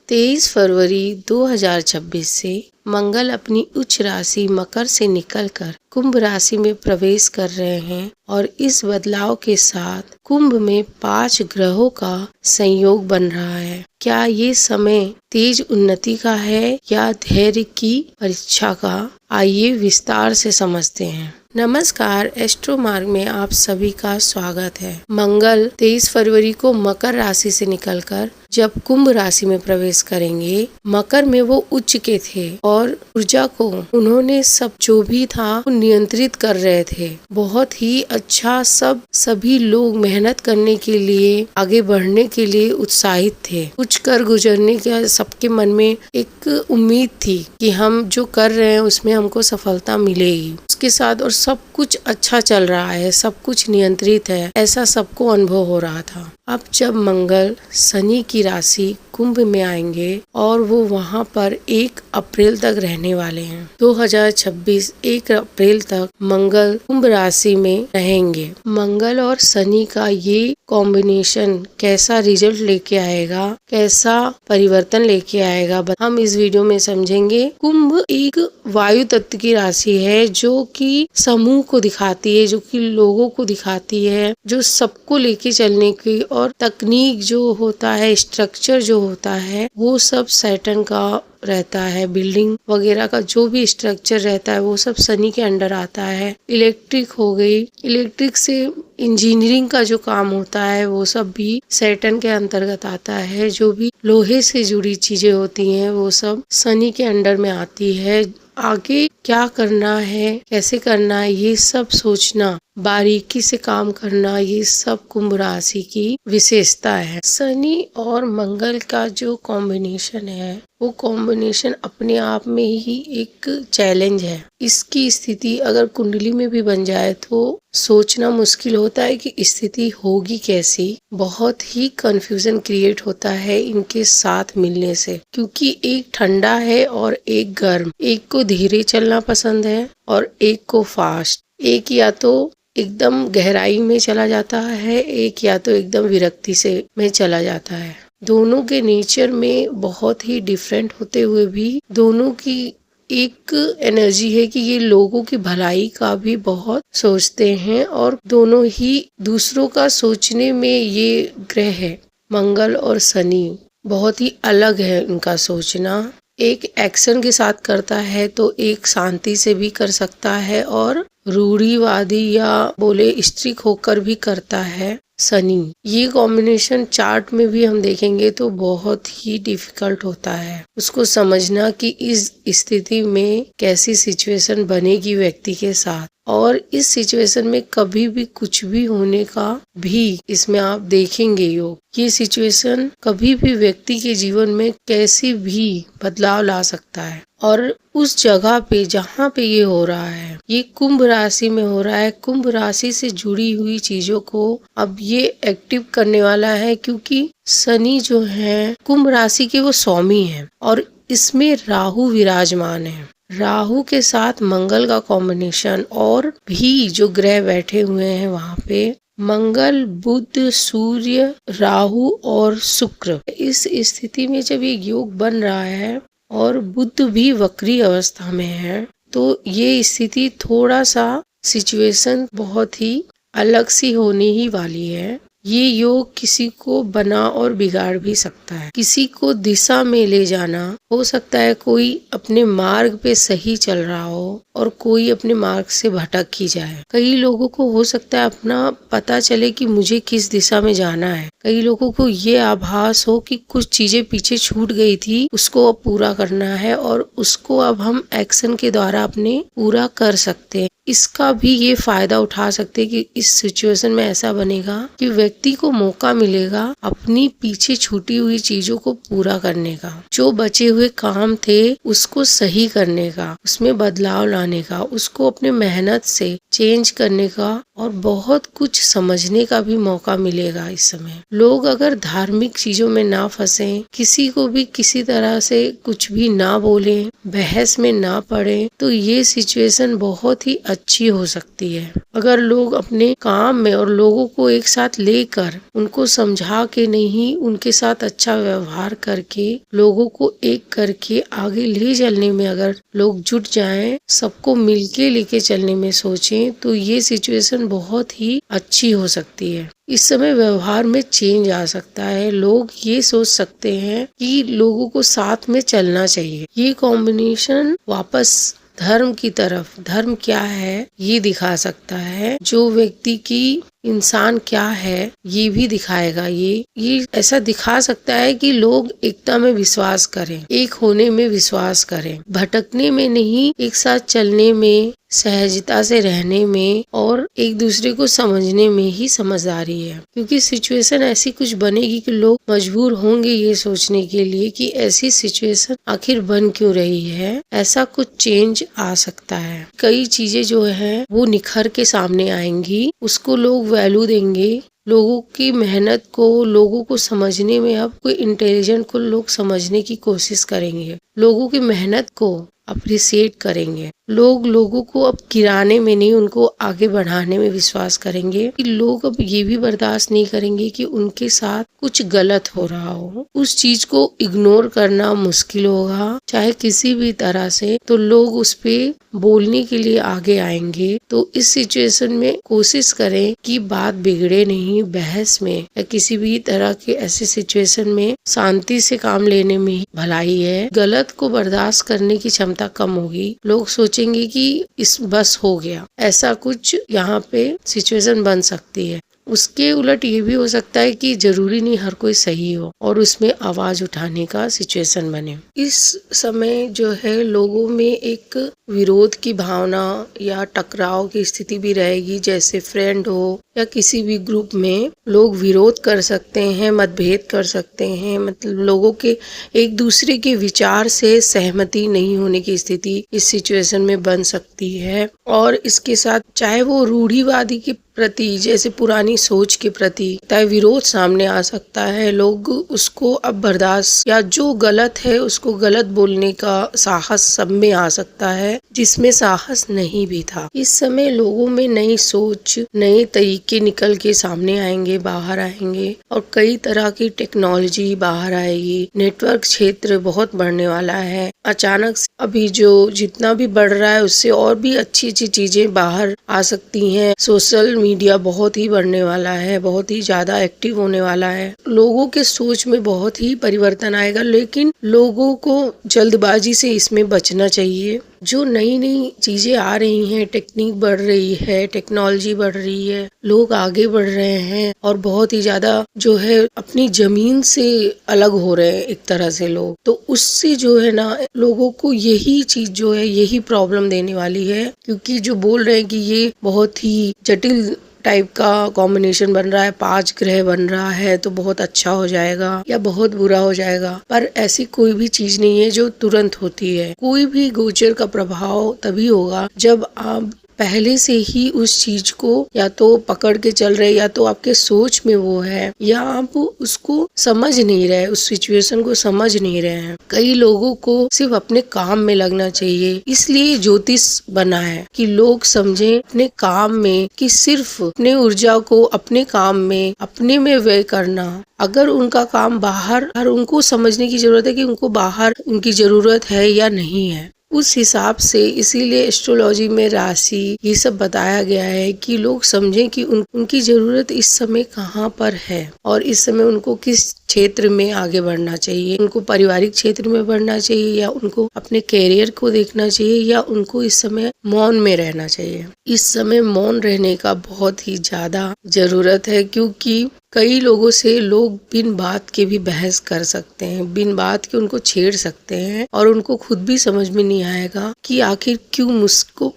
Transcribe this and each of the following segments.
23 फरवरी 2026 से मंगल अपनी उच्च राशि मकर से निकलकर कुंभ राशि में प्रवेश कर रहे हैं और इस बदलाव के साथ कुंभ में 5 ग्रहों का संयोग बन रहा है। क्या ये समय तेज उन्नति का है या धैर्य की परीक्षा का? आइए विस्तार से समझते हैं। नमस्कार, एस्ट्रो मार्ग में आप सभी का स्वागत है। मंगल 23 फरवरी को मकर राशि से निकलकर जब कुंभ राशि में प्रवेश करेंगे, मकर में वो उच्च के थे और ऊर्जा को उन्होंने सब जो भी था वो नियंत्रित कर रहे थे। बहुत ही अच्छा सभी लोग मेहनत करने के लिए, आगे बढ़ने के लिए उत्साहित थे। कुछ कर गुजरने का सबके मन में एक उम्मीद थी कि हम जो कर रहे हैं उसमें हमको सफलता मिलेगी। उसके साथ और सब कुछ अच्छा चल रहा है, सब कुछ नियंत्रित है, ऐसा सबको अनुभव हो रहा था। अब जब मंगल शनि की राशि कुंभ में आएंगे और वो वहाँ पर 1 अप्रैल तक रहने वाले हैं। 2026 1 अप्रैल तक मंगल कुंभ राशि में रहेंगे। मंगल और शनि का ये कॉम्बिनेशन कैसा रिजल्ट लेके आएगा, कैसा परिवर्तन लेके आएगा, हम इस वीडियो में समझेंगे। कुंभ एक वायु तत्व की राशि है जो कि समूह को दिखाती है, जो कि लोगों को दिखाती है, जो सबको लेके चलने की और तकनीक जो होता है, स्ट्रक्चर जो होता है, वो सब सैटर्न का रहता है। बिल्डिंग वगैरह का जो भी स्ट्रक्चर रहता है वो सब शनि के अंडर आता है। इलेक्ट्रिक हो गई, इलेक्ट्रिक से इंजीनियरिंग का जो काम होता है वो सब भी सैटर्न के अंतर्गत आता है। जो भी लोहे से जुड़ी चीजें होती हैं वो सब शनि के अंडर में आती है। आगे क्या करना है, कैसे करना है, ये सब सोचना, बारीकी से काम करना, ये सब कुंभ राशि की विशेषता है। शनि और मंगल का जो कॉम्बिनेशन है वो कॉम्बिनेशन अपने आप में ही एक चैलेंज है। इसकी स्थिति अगर कुंडली में भी बन जाए तो सोचना मुश्किल होता है कि स्थिति होगी कैसी। बहुत ही कंफ्यूजन क्रिएट होता है इनके साथ मिलने से, क्योंकि एक ठंडा है और एक गर्म। एक को धीरे चलना पसंद है और एक को फास्ट। एक या तो एकदम गहराई में चला जाता है, एक या तो एकदम विरक्ति से में चला जाता है। दोनों के नेचर में बहुत ही डिफरेंट होते हुए भी दोनों की एक एनर्जी है कि ये लोगों की भलाई का भी बहुत सोचते हैं और दोनों ही दूसरों का सोचने में ये ग्रह है। मंगल और शनि बहुत ही अलग है इनका सोचना। एक एक्शन के साथ करता है तो एक शांति से भी कर सकता है और रूढ़िवादी या बोले स्ट्रिक्ट होकर भी करता है शनि। ये कॉम्बिनेशन चार्ट में भी हम देखेंगे तो बहुत ही डिफिकल्ट होता है उसको समझना कि इस स्थिति में कैसी सिचुएशन बनेगी व्यक्ति के साथ, और इस सिचुएशन में कभी भी कुछ भी होने का भी इसमें आप देखेंगे योग। ये सिचुएशन कभी भी व्यक्ति के जीवन में कैसी भी बदलाव ला सकता है। और उस जगह पे जहाँ पे ये हो रहा है, ये कुंभ राशि में हो रहा है। कुंभ राशि से जुड़ी हुई चीजों को अब ये एक्टिव करने वाला है, क्योंकि शनि जो है कुंभ राशि के वो स्वामी हैं और इसमें राहु विराजमान है। राहु के साथ मंगल का कॉम्बिनेशन और भी जो ग्रह बैठे हुए हैं वहाँ पे मंगल, बुध, सूर्य, राहु और शुक्र। इस स्थिति में जब ये योग बन रहा है और बुध भी वक्री अवस्था में है तो ये स्थिति थोड़ा सा सिचुएशन बहुत ही अलग सी होने ही वाली है। ये योग किसी को बना और बिगाड़ भी सकता है, किसी को दिशा में ले जाना। हो सकता है कोई अपने मार्ग पे सही चल रहा हो और कोई अपने मार्ग से भटक ही जाए। कई लोगों को हो सकता है अपना पता चले कि मुझे किस दिशा में जाना है। कई लोगों को ये आभास हो कि कुछ चीजें पीछे छूट गई थी, उसको अब पूरा करना है और उसको अब हम एक्शन के द्वारा अपने पूरा कर सकते हैं। इसका भी ये फायदा उठा सकते हैं कि इस सिचुएशन में ऐसा बनेगा कि व्यक्ति को मौका मिलेगा अपनी पीछे छूटी हुई चीजों को पूरा करने का, जो बचे हुए काम थे उसको सही करने का, उसमें बदलाव लाने का, उसको अपने मेहनत से चेंज करने का और बहुत कुछ समझने का भी मौका मिलेगा। इस समय लोग अगर धार्मिक चीजों में ना फंसे, किसी को भी किसी तरह से कुछ भी ना बोले, बहस में ना पड़े, तो ये सिचुएशन बहुत ही अच्छी हो सकती है। अगर लोग अपने काम में और लोगों को एक साथ लेकर, उनको समझा के नहीं, उनके साथ अच्छा व्यवहार करके, लोगों को एक करके आगे ले चलने में अगर लोग जुट जाएं, सबको मिलके लेके चलने में सोचें, तो ये सिचुएशन बहुत ही अच्छी हो सकती है। इस समय व्यवहार में चेंज आ सकता है। लोग ये सोच सकते हैं कि लोगों को साथ में चलना चाहिए। ये कॉम्बिनेशन वापस धर्म की तरफ, धर्म क्या है ये दिखा सकता है। जो व्यक्ति की इंसान क्या है ये भी दिखाएगा। ये ऐसा दिखा सकता है कि लोग एकता में विश्वास करें, एक होने में विश्वास करें, भटकने में नहीं, एक साथ चलने में, सहजता से रहने में और एक दूसरे को समझने में ही समझदारी है। क्योंकि सिचुएशन ऐसी कुछ बनेगी कि लोग मजबूर होंगे ये सोचने के लिए कि ऐसी सिचुएशन आखिर बन क्यों रही है, ऐसा कुछ चेंज आ सकता है। कई चीजें जो है वो निखर के सामने आएंगी, उसको लोग वैल्यू देंगे। लोगों की मेहनत को, लोगों को समझने में, अब कोई इंटेलिजेंट को लोग समझने की कोशिश करेंगे, लोगों की मेहनत को अप्रिशिएट करेंगे। लोग लोगों को अब गिराने में नहीं, उनको आगे बढ़ाने में विश्वास करेंगे। कि लोग अब ये भी बर्दाश्त नहीं करेंगे कि उनके साथ कुछ गलत हो रहा हो। उस चीज को इग्नोर करना मुश्किल होगा, चाहे किसी भी तरह से, तो लोग उस पे बोलने के लिए आगे आएंगे। तो इस सिचुएशन में कोशिश करें कि बात बिगड़े नहीं, बहस में या किसी भी तरह के ऐसे सिचुएशन में शांति से काम लेने में ही भलाई है। गलत को बर्दाश्त करने की क्षमता कम होगी। लोग सोचेंगे कि इस बस हो गया, ऐसा कुछ यहाँ पे सिचुएशन बन सकती है। उसके उलट ये भी हो सकता है कि जरूरी नहीं हर कोई सही हो और उसमें आवाज उठाने का सिचुएशन बने। इस समय जो है लोगों में एक विरोध की भावना या टकराव की स्थिति भी रहेगी। जैसे फ्रेंड हो या किसी भी ग्रुप में लोग विरोध कर सकते हैं, मतभेद कर सकते हैं, मतलब लोगों के एक दूसरे के विचार से सहमति नहीं होने की स्थिति इस सिचुएशन में बन सकती है। और इसके साथ चाहे वो रूढ़िवादी के प्रति, जैसे पुरानी सोच के प्रति विरोध सामने आ सकता है। लोग उसको अब बर्दाश्त, या जो गलत है उसको गलत बोलने का साहस सब में आ सकता है, जिसमें साहस नहीं भी था। इस समय लोगों में नई सोच, नए तरीके निकल के सामने आएंगे, बाहर आएंगे, और कई तरह की टेक्नोलॉजी बाहर आएगी। नेटवर्क क्षेत्र बहुत बढ़ने वाला है। अचानक अभी जो जितना भी बढ़ रहा है उससे और भी अच्छी अच्छी चीजें बाहर आ सकती हैं। सोशल मीडिया बहुत ही बढ़ने वाला है, बहुत ही ज्यादा एक्टिव होने वाला है। लोगों के सोच में बहुत ही परिवर्तन आएगा, लेकिन लोगों को जल्दबाजी से इसमें बचना चाहिए। जो नई नई चीजें आ रही हैं, टेक्निक बढ़ रही है, टेक्नोलॉजी बढ़ रही है, लोग आगे बढ़ रहे हैं और बहुत ही ज्यादा जो है अपनी जमीन से अलग हो रहे हैं एक तरह से लोग। तो उससे जो है ना, लोगों को यही चीज जो है यही प्रॉब्लम देने वाली है। क्योंकि जो बोल रहे हैं कि ये बहुत ही जटिल टाइप का कॉम्बिनेशन बन रहा है, 5 ग्रह बन रहा है, तो बहुत अच्छा हो जाएगा या बहुत बुरा हो जाएगा। पर ऐसी कोई भी चीज नहीं है जो तुरंत होती है। कोई भी गोचर का प्रभाव तभी होगा जब आप पहले से ही उस चीज को या तो पकड़ के चल रहे, या तो आपके सोच में वो है, या आप उसको समझ नहीं रहे, उस सिचुएशन को समझ नहीं रहे हैं। कई लोगों को सिर्फ अपने काम में लगना चाहिए, इसलिए ज्योतिष बना है कि लोग समझें अपने काम में कि सिर्फ अपने ऊर्जा को अपने काम में, अपने में व्यय करना। अगर उनका काम बाहर, उनको समझने की जरूरत है कि उनको बाहर उनकी जरूरत है या नहीं है। उस हिसाब से इसीलिए एस्ट्रोलॉजी में राशि ये सब बताया गया है कि लोग समझें कि उनकी जरूरत इस समय कहाँ पर है और इस समय उनको किस क्षेत्र में आगे बढ़ना चाहिए। उनको पारिवारिक क्षेत्र में बढ़ना चाहिए, या उनको अपने कैरियर को देखना चाहिए, या उनको इस समय मौन में रहना चाहिए। इस समय मौन रहने का बहुत ही ज्यादा जरूरत है, क्योंकि कई लोगों से लोग बिन बात के भी बहस कर सकते हैं, बिन बात के उनको छेड़ सकते हैं, और उनको खुद भी समझ में नहीं आएगा कि आखिर क्यों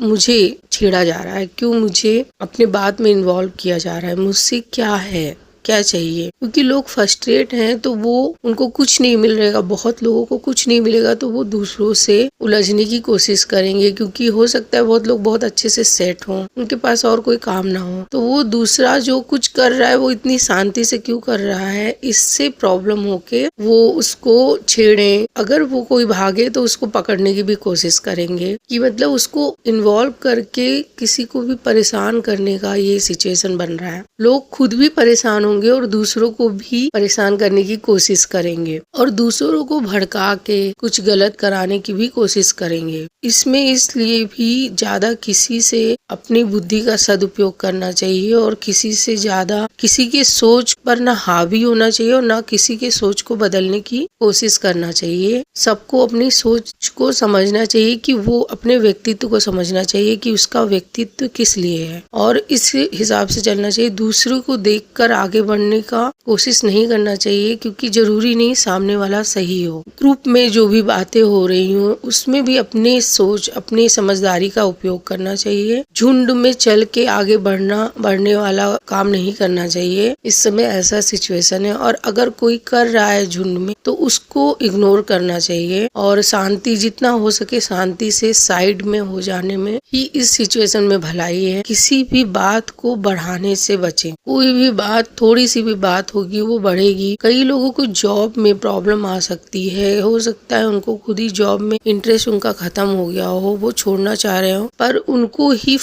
मुझे छेड़ा जा रहा है, क्यों मुझे अपने बात में इन्वॉल्व किया जा रहा है, मुझसे क्या है। क्या चाहिए, क्योंकि लोग फ्रस्ट्रेट हैं तो वो उनको कुछ नहीं मिल रहेगा, बहुत लोगों को कुछ नहीं मिलेगा तो वो दूसरों से उलझने की कोशिश करेंगे, क्योंकि हो सकता है बहुत लोग बहुत अच्छे से सेट हों, उनके पास और कोई काम ना हो, तो वो दूसरा जो कुछ कर रहा है वो इतनी शांति से क्यों कर रहा है, इससे प्रॉब्लम होके वो उसको छेड़े। अगर वो कोई भागे तो उसको पकड़ने की भी कोशिश करेंगे, कि मतलब उसको इन्वॉल्व करके किसी को भी परेशान करने का ये सिचुएशन बन रहा है। लोग खुद भी परेशान होंगे और दूसरों को भी परेशान करने की कोशिश करेंगे और दूसरों को भड़का के कुछ गलत कराने की भी कोशिश करेंगे। इसमें इसलिए भी ज्यादा किसी से अपनी बुद्धि का सदुपयोग करना चाहिए और किसी से ज्यादा किसी के सोच पर ना हावी होना चाहिए और ना किसी के सोच को बदलने की कोशिश करना चाहिए। सबको अपनी सोच को समझना चाहिए, कि वो अपने व्यक्तित्व को समझना चाहिए कि उसका व्यक्तित्व किस लिए है और इस हिसाब से चलना चाहिए। दूसरों को देखकर आगे बढ़ने का कोशिश नहीं करना चाहिए, क्योंकि जरूरी नहीं सामने वाला सही हो। ग्रुप में जो भी बातें हो रही हो उसमें भी अपने सोच अपनी समझदारी का उपयोग करना चाहिए। झुंड में चल के आगे बढ़ने वाला काम नहीं करना चाहिए। इस समय ऐसा सिचुएशन है और अगर कोई कर रहा है झुंड में तो उसको इग्नोर करना चाहिए और शांति जितना हो सके शांति से साइड में हो जाने में ही इस सिचुएशन में भलाई है। किसी भी बात को बढ़ाने से बचें। कोई भी बात, थोड़ी सी भी बात होगी वो बढ़ेगी। कई लोगों को जॉब में प्रॉब्लम आ सकती है, हो सकता है उनको खुद ही जॉब में इंटरेस्ट उनका खत्म हो गया हो, वो छोड़ना चाह रहे हो, पर उनको ही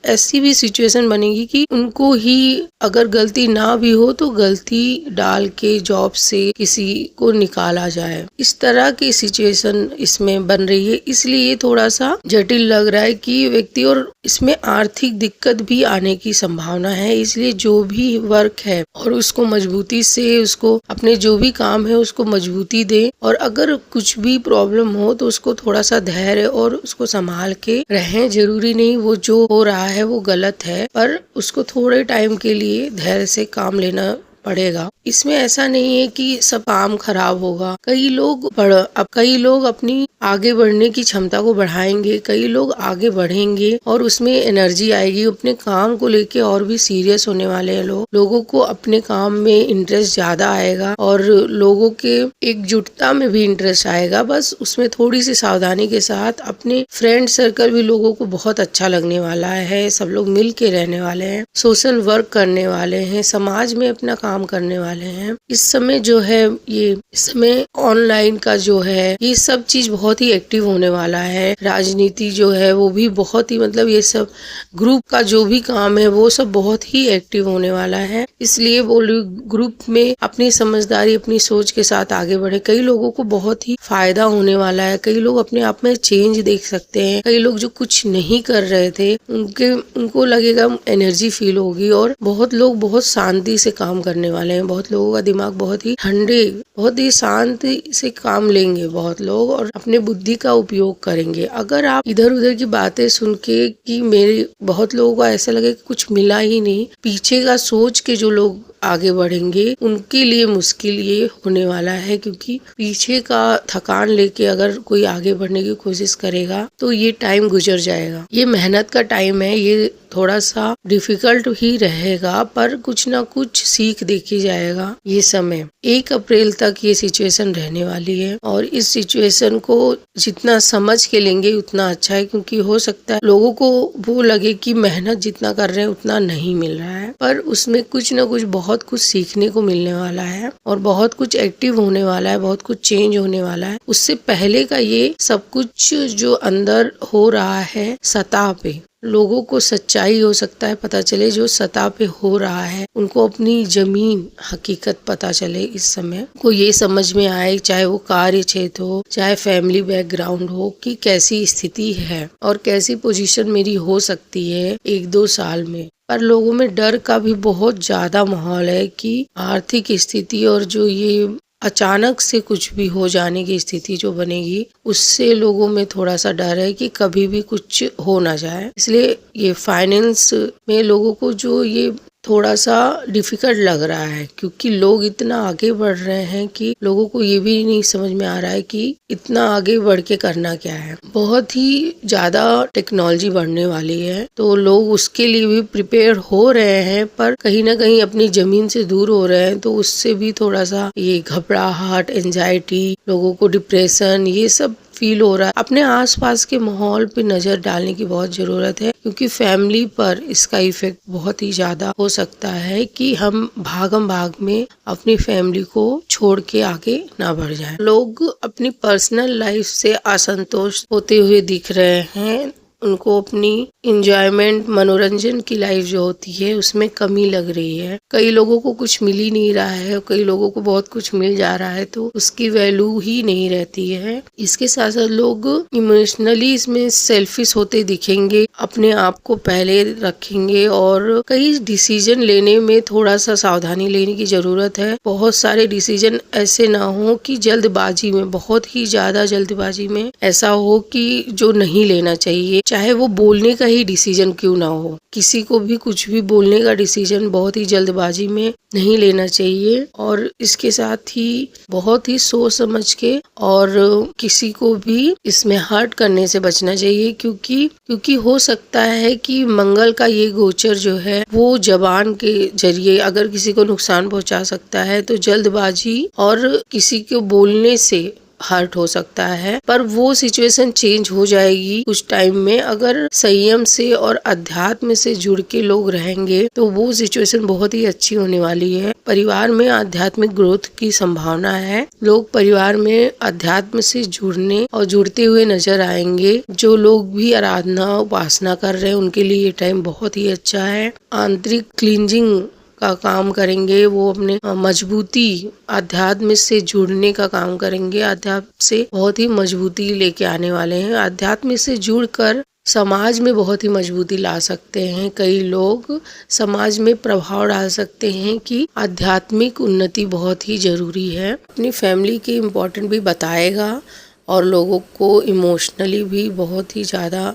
ऐसी भी सिचुएशन बनेगी कि उनको ही अगर गलती ना भी हो तो गलती डाल के जॉब से किसी को निकाला जाए। इस तरह की सिचुएशन इसमें बन रही है, इसलिए ये थोड़ा सा जटिल लग रहा है कि व्यक्ति, और इसमें आर्थिक दिक्कत भी आने की संभावना है। इसलिए जो भी वर्क है और उसको मजबूती से, उसको अपने जो भी काम है उसको मजबूती दे और अगर कुछ भी प्रॉब्लम हो तो उसको थोड़ा सा धैर्य और उसको संभाल के रहें। जरूरी नहीं वो जो हो रहा है वो गलत है, पर उसको थोड़े टाइम के लिए धैर्य से काम लेना पड़ेगा। इसमें ऐसा नहीं है कि सब काम खराब होगा। कई लोग अपनी आगे बढ़ने की क्षमता को बढ़ाएंगे, कई लोग आगे बढ़ेंगे और उसमें एनर्जी आएगी, अपने काम को लेके और भी सीरियस होने वाले हैं लोगों को अपने काम में इंटरेस्ट ज्यादा आएगा और लोगों के एकजुटता में भी इंटरेस्ट आएगा। बस उसमें थोड़ी सी सावधानी के साथ अपने फ्रेंड सर्कल भी लोगों को बहुत अच्छा लगने वाला है। सब लोग मिल के रहने वाले हैं, सोशल वर्क करने वाले हैं, समाज में अपना काम करने वाले हैं। इस समय जो है इस समय ऑनलाइन का जो है ये सब चीज बहुत ही एक्टिव होने वाला है। राजनीति जो है वो भी बहुत ही, मतलब ये सब ग्रुप का जो भी काम है वो सब बहुत ही एक्टिव होने वाला है। इसलिए वो ग्रुप में अपनी समझदारी अपनी सोच के साथ आगे बढ़े। कई लोगों को बहुत ही फायदा होने वाला है। कई लोग अपने आप में चेंज देख सकते हैं। कई लोग जो कुछ नहीं कर रहे थे उनको लगेगा, एनर्जी फील होगी और बहुत लोग बहुत शांति से काम करने वाले हैं। बहुत लोगों का दिमाग बहुत ही ठंडे, बहुत ही शांति से काम लेंगे बहुत लोग और अपने बुद्धि का उपयोग करेंगे। अगर आप इधर उधर की बातें सुन के कि मेरे बहुत लोगों को ऐसा लगे कि कुछ मिला ही नहीं, पीछे का सोच के जो लोग आगे बढ़ेंगे उनके लिए मुश्किल ये होने वाला है, क्योंकि पीछे का थकान लेके अगर कोई आगे बढ़ने की कोशिश करेगा तो ये टाइम गुजर जाएगा। ये मेहनत का टाइम है, ये थोड़ा सा डिफिकल्ट ही रहेगा पर कुछ ना कुछ सीख देखी जाएगा। ये समय 1 अप्रैल तक ये सिचुएशन रहने वाली है और इस सिचुएशन को जितना समझ के लेंगे उतना अच्छा है, क्योंकि हो सकता है लोगों को वो लगे कि मेहनत जितना कर रहे हैं उतना नहीं मिल रहा है, पर उसमें कुछ ना कुछ बहुत कुछ सीखने को मिलने वाला है और बहुत कुछ एक्टिव होने वाला है, बहुत कुछ चेंज होने वाला है। उससे पहले का ये सब कुछ जो अंदर हो रहा है सतह पे, लोगों को सच्चाई हो सकता है पता चले, जो सतह पे हो रहा है उनको अपनी जमीन हकीकत पता चले। इस समय को ये समझ में आए, चाहे वो कार्य क्षेत्र हो चाहे फैमिली बैकग्राउंड हो, कि कैसी स्थिति है और कैसी पोजीशन मेरी हो सकती है 1-2 साल में। पर लोगों में डर का भी बहुत ज्यादा माहौल है कि आर्थिक स्थिति और जो ये अचानक से कुछ भी हो जाने की स्थिति जो बनेगी उससे लोगों में थोड़ा सा डर है कि कभी भी कुछ हो ना जाए। इसलिए ये फाइनेंस में लोगों को जो ये थोड़ा सा डिफिकल्ट लग रहा है, क्योंकि लोग इतना आगे बढ़ रहे हैं कि लोगों को ये भी नहीं समझ में आ रहा है कि इतना आगे बढ़ के करना क्या है। बहुत ही ज्यादा टेक्नोलॉजी बढ़ने वाली है, तो लोग उसके लिए भी प्रिपेयर हो रहे हैं, पर कहीं ना कहीं अपनी जमीन से दूर हो रहे हैं, तो उससे भी थोड़ा सा ये घबराहट, एंजाइटी, लोगों को डिप्रेशन, ये सब फील हो रहा है। अपने आसपास के माहौल पे नजर डालने की बहुत जरूरत है, क्योंकि फैमिली पर इसका इफेक्ट बहुत ही ज्यादा हो सकता है कि हम भागम भाग में अपनी फैमिली को छोड़ के आगे ना बढ़ जाएं। लोग अपनी पर्सनल लाइफ से असंतुष्ट होते हुए दिख रहे हैं, उनको अपनी इंजॉयमेंट, मनोरंजन की लाइफ जो होती है उसमें कमी लग रही है। कई लोगों को कुछ मिल ही नहीं रहा है, कई लोगों को बहुत कुछ मिल जा रहा है, तो उसकी वैल्यू ही नहीं रहती है। इसके साथ साथ लोग इमोशनली इसमें सेल्फिश होते दिखेंगे, अपने आप को पहले रखेंगे और कई डिसीजन लेने में थोड़ा सा सावधानी लेने की जरूरत है। बहुत सारे डिसीजन ऐसे ना हो कि जल्दबाजी में, बहुत ही ज्यादा जल्दबाजी में ऐसा हो कि जो नहीं लेना चाहिए, चाहे वो बोलने का ही डिसीजन क्यों ना हो। किसी को भी कुछ भी बोलने का डिसीजन बहुत ही जल्दबाजी में नहीं लेना चाहिए, और इसके साथ ही बहुत ही सोच समझ के और किसी को भी इसमें हर्ट करने से बचना चाहिए, क्योंकि हो सकता है कि मंगल का ये गोचर जो है वो जबान के जरिए अगर किसी को नुकसान पहुंचा सकता है, तो जल्दबाजी और किसी को बोलने से हर्ट हो सकता है। पर वो सिचुएशन चेंज हो जाएगी कुछ टाइम में, अगर संयम से और अध्यात्म से जुड़ के लोग रहेंगे तो वो सिचुएशन बहुत ही अच्छी होने वाली है। परिवार में आध्यात्मिक ग्रोथ की संभावना है। लोग परिवार में अध्यात्म से जुड़ने और जुड़ते हुए नजर आएंगे। जो लोग भी आराधना, उपासना कर रहे हैं उनके लिए ये टाइम बहुत ही अच्छा है। आंतरिक क्लींजिंग का काम करेंगे, वो अपने मजबूती, अध्यात्म से जुड़ने का काम करेंगे। अध्यात्म से बहुत ही मजबूती लेके आने वाले हैं। अध्यात्म से जुड़कर समाज में बहुत ही मजबूती ला सकते हैं। कई लोग समाज में प्रभाव डाल सकते हैं कि आध्यात्मिक उन्नति बहुत ही जरूरी है। अपनी फैमिली के इम्पोर्टेंट भी बताएगा और लोगों को इमोशनली भी बहुत ही ज्यादा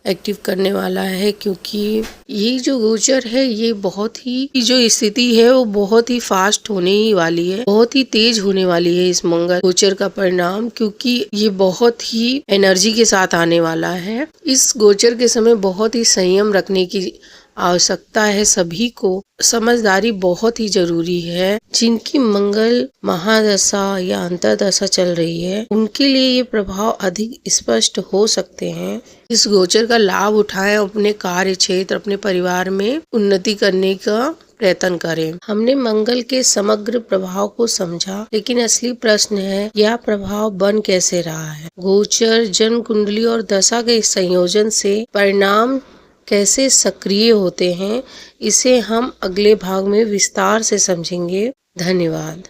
एक्टिव करने वाला है, क्योंकि ये जो गोचर है ये बहुत ही, जो स्थिति है वो बहुत ही फास्ट होने ही वाली है, बहुत ही तेज होने वाली है इस मंगल गोचर का परिणाम, क्योंकि ये बहुत ही एनर्जी के साथ आने वाला है। इस गोचर के समय बहुत ही संयम रखने की आवश्यकता है। सभी को समझदारी बहुत ही जरूरी है। जिनकी मंगल महादशा या अंतरदशा चल रही है उनके लिए ये प्रभाव अधिक स्पष्ट हो सकते हैं। इस गोचर का लाभ उठाएं, अपने कार्य क्षेत्र, अपने परिवार में उन्नति करने का प्रयत्न करें। हमने मंगल के समग्र प्रभाव को समझा, लेकिन असली प्रश्न है यह प्रभाव बन कैसे रहा है। गोचर, जन्म कुंडली और दशा के संयोजन से परिणाम कैसे सक्रिय होते हैं, इसे हम अगले भाग में विस्तार से समझेंगे। धन्यवाद।